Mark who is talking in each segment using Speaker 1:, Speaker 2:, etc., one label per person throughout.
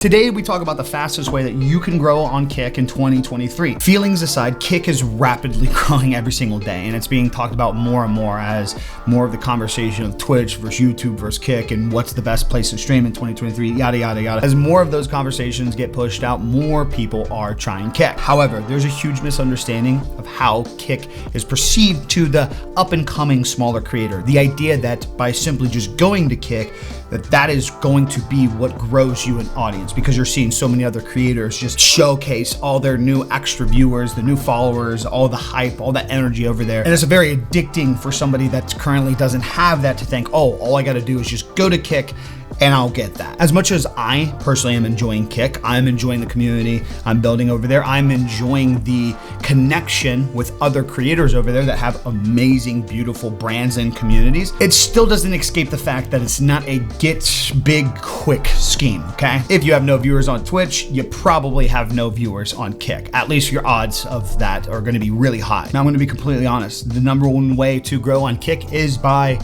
Speaker 1: Today, we talk about the fastest way that you can grow on Kick in 2023. Feelings aside, Kick is rapidly growing every single day, and it's being talked about more and more as more of the conversation of Twitch versus YouTube versus Kick and what's the best place to stream in 2023, yada, yada, yada. As more of those conversations get pushed out, more people are trying Kick. However, there's a huge misunderstanding of how Kick is perceived to the up-and-coming smaller creator. The idea that by simply just going to Kick, that is going to be what grows you an audience, because you're seeing so many other creators just showcase all their new extra viewers, the new followers, all the hype, all that energy over there. And it's very addicting for somebody that currently doesn't have that to think, oh, all I gotta do is just go to Kick and I'll get that. As much as I personally am enjoying Kick, I'm enjoying the community I'm building over there. I'm enjoying the connection with other creators over there that have amazing, beautiful brands and communities. It still doesn't escape the fact that it's not a get big quick scheme, okay? If you have no viewers on Twitch, you probably have no viewers on Kick. At least your odds of that are gonna be really high. Now, I'm gonna be completely honest. The number one way to grow on Kick is by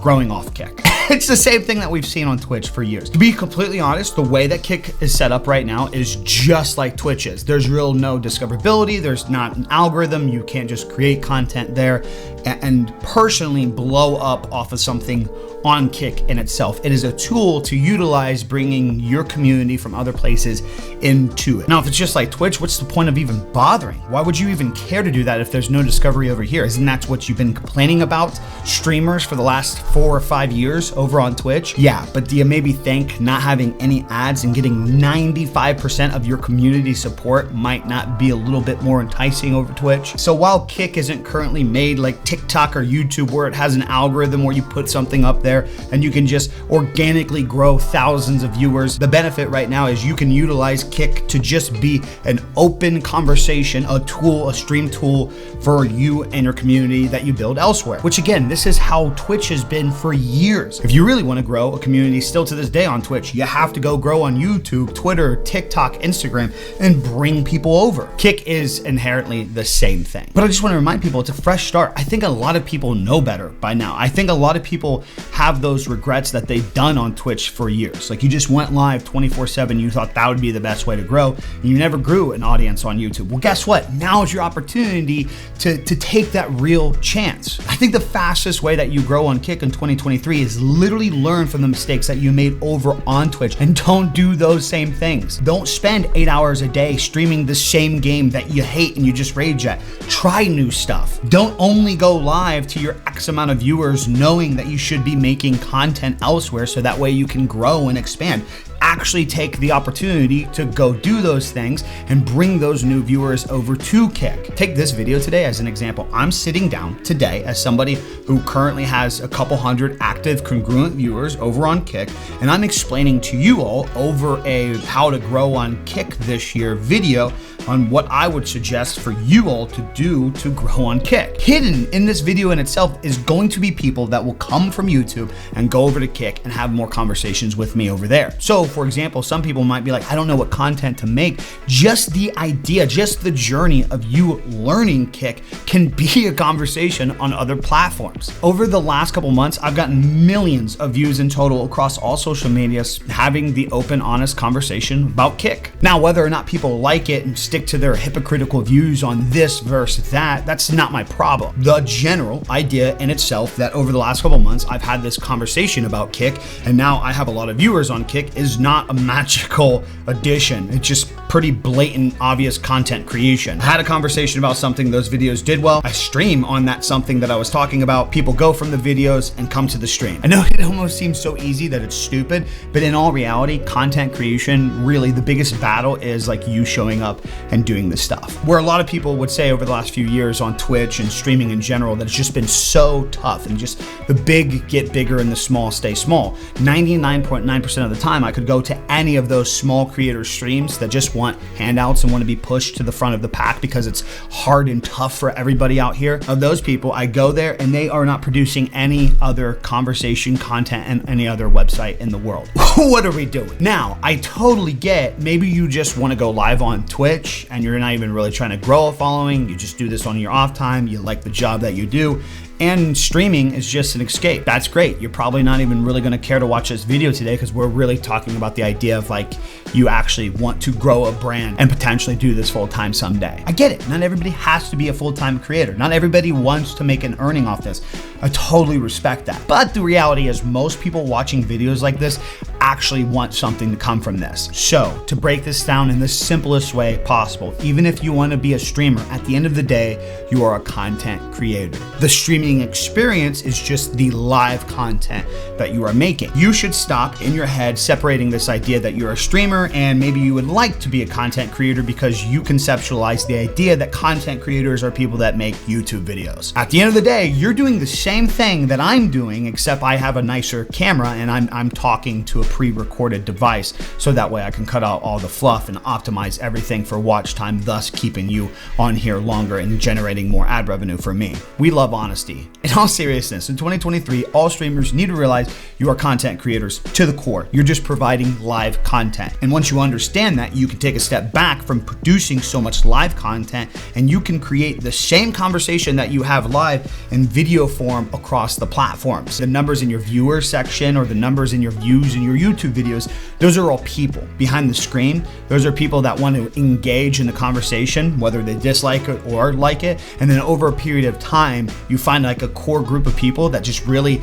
Speaker 1: growing off Kick. It's the same thing that we've seen on Twitch for years. To be completely honest, the way that Kick is set up right now is just like Twitch is. There's real no discoverability. There's not an algorithm. You can't just create content there and personally blow up off of something on Kick in itself. It is a tool to utilize bringing your community from other places into it. Now, if it's just like Twitch, what's the point of even bothering? Why would you even care to do that if there's no discovery over here? Isn't that what you've been complaining about streamers for the last 4 or 5 years over on Twitch? Yeah, but do you maybe think not having any ads and getting 95% of your community support might not be a little bit more enticing over Twitch? So while Kick isn't currently made like TikTok or YouTube, where it has an algorithm where you put something up there and you can just organically grow thousands of viewers, the benefit right now is you can utilize Kick to just be an open conversation, a tool, a stream tool for you and your community that you build elsewhere. Which again, this is how Twitch has been for years. If you really want to grow a community still to this day on Twitch, you have to go grow on YouTube, Twitter, TikTok, Instagram, and bring people over. Kick is inherently the same thing. But I just want to remind people, it's a fresh start. I think a lot of people know better by now. I think a lot of people have those regrets that they've done on Twitch for years. Like, you just went live 24/7, you thought that would be the best way to grow, and you never grew an audience on YouTube. Well, guess what? Now is your opportunity to take that real chance. I think the fastest way that you grow on Kick in 2023 is literally learn from the mistakes that you made over on Twitch and don't do those same things. Don't spend 8 hours a day streaming the same game that you hate and you just rage at. Try new stuff. Don't only go live to your X amount of viewers knowing that you should be making content elsewhere so that way you can grow and expand. Actually take the opportunity to go do those things and bring those new viewers over to Kick. Take this video today as an example. I'm sitting down today as somebody who currently has a couple hundred active congruent viewers over on Kick, and I'm explaining to you all over a how to grow on Kick this year video on what I would suggest for you all to do to grow on Kick. Hidden in this video in itself is going to be people that will come from YouTube and go over to Kick and have more conversations with me over there. So for example, some people might be like, I don't know what content to make. Just the idea, just the journey of you learning Kick can be a conversation on other platforms. Over the last couple months, I've gotten millions of views in total across all social medias having the open, honest conversation about Kick. Now, whether or not people like it and stick to their hypocritical views on this versus that, that's not my problem. The general idea in itself that over the last couple months, I've had this conversation about Kick and now I have a lot of viewers on Kick is not a magical addition. It's just pretty blatant, obvious content creation. I had a conversation about something, those videos did well. I stream on that something that I was talking about. People go from the videos and come to the stream. I know it almost seems so easy that it's stupid, but in all reality, content creation, really the biggest battle is like you showing up and doing this stuff. Where a lot of people would say over the last few years on Twitch and streaming in general that it's just been so tough and just the big get bigger and the small stay small. 99.9% of the time I could go to any of those small creator streams that just want handouts and want to be pushed to the front of the pack because it's hard and tough for everybody out here. Of those people, I go there and they are not producing any other conversation content and any other website in the world. What are we doing? Now, I totally get maybe you just want to go live on Twitch and you're not even really trying to grow a following. You just do this on your off time. You like the job that you do and streaming is just an escape. That's great. You're probably not even really gonna care to watch this video today because we're really talking about the idea of like you actually want to grow a brand and potentially do this full time someday. I get it. Not everybody has to be a full-time creator. Not everybody wants to make an earning off this. I totally respect that. But the reality is most people watching videos like this actually want something to come from this. So to break this down in the simplest way possible, even if you want to be a streamer, at the end of the day, you are a content creator. The streaming experience is just the live content that you are making. You should stop in your head separating this idea that you're a streamer and maybe you would like to be a content creator because you conceptualize the idea that content creators are people that make YouTube videos. At the end of the day, you're doing the same thing that I'm doing, except I have a nicer camera and I'm talking to a pre-recorded device, so that way I can cut out all the fluff and optimize everything for watch time, thus keeping you on here longer and generating more ad revenue for me. We love honesty. In all seriousness, in 2023, all streamers need to realize you are content creators to the core. You're just providing live content. And once you understand that, you can take a step back from producing so much live content and you can create the same conversation that you have live in video form across the platforms. The numbers in your viewer section or the numbers in your views in your YouTube videos, those are all people behind the screen. Those are people that want to engage in the conversation, whether they dislike it or like it. And then over a period of time, you find like a core group of people that just really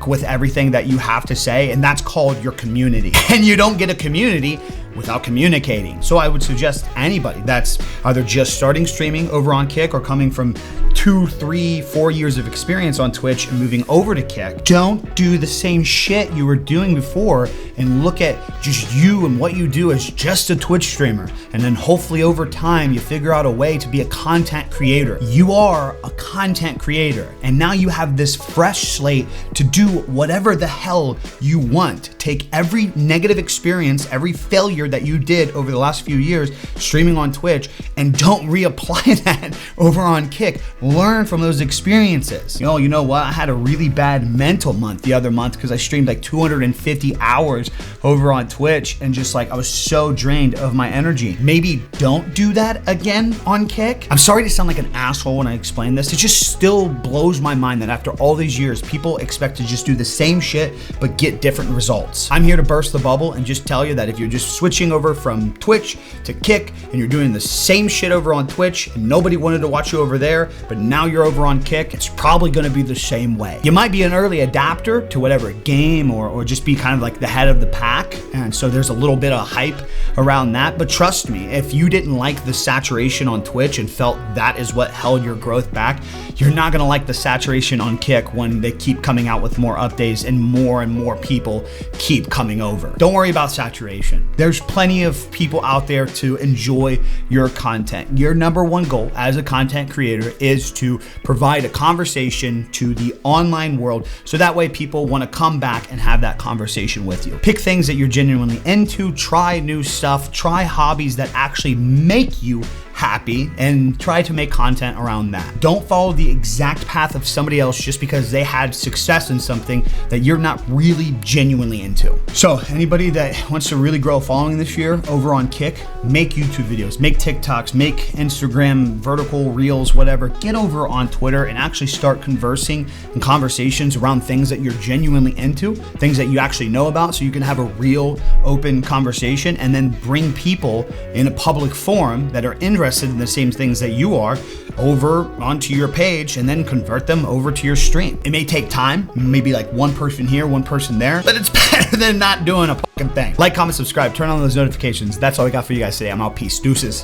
Speaker 1: with everything that you have to say, and that's called your community. And you don't get a community without communicating. So I would suggest anybody that's either just starting streaming over on Kick or coming from 2, 3, 4 years of experience on Twitch and moving over to Kick, don't do the same shit you were doing before and look at just you and what you do as just a Twitch streamer. And then hopefully over time you figure out a way to be a content creator. You are a content creator and now you have this fresh slate to do whatever the hell you want. Take every negative experience, every failure that you did over the last few years streaming on Twitch and don't reapply that over on Kick. Learn from those experiences. You know what? I had a really bad mental month the other month because I streamed like 250 hours over on Twitch and just like I was so drained of my energy. Maybe don't do that again on Kick. I'm sorry to sound like an asshole when I explain this. It just still blows my mind that after all these years, people expect to just do the same shit but get different results. I'm here to burst the bubble and just tell you that if you're just switching over from Twitch to Kick and you're doing the same shit over on Twitch and nobody wanted to watch you over there, but now you're over on Kick, it's probably gonna be the same way. You might be an early adapter to whatever game or just be kind of like the head of the pack, and so there's a little bit of hype around that, but trust me, if you didn't like the saturation on Twitch and felt that is what held your growth back, you're not gonna like the saturation on Kick when they keep coming out with more updates and more people keep coming over. Don't worry about saturation. There's plenty of people out there to enjoy your content. Your number one goal as a content creator is to provide a conversation to the online world so that way people want to come back and have that conversation with you. Pick things that you're genuinely into, try new stuff, try hobbies that actually make you happy and try to make content around that. Don't follow the exact path of somebody else just because they had success in something that you're not really genuinely into. So anybody that wants to really grow a following this year over on Kick, make YouTube videos, make TikToks, make Instagram vertical reels, whatever. Get over on Twitter and actually start conversing and conversations around things that you're genuinely into, things that you actually know about, so you can have a real open conversation and then bring people in a public forum that are interested in the same things that you are over onto your page and then convert them over to your stream. It may take time, maybe like one person here, one person there, but it's better than not doing a fucking thing. Like, comment, subscribe, turn on those notifications. That's all I got for you guys today. I'm out. Peace. Deuces.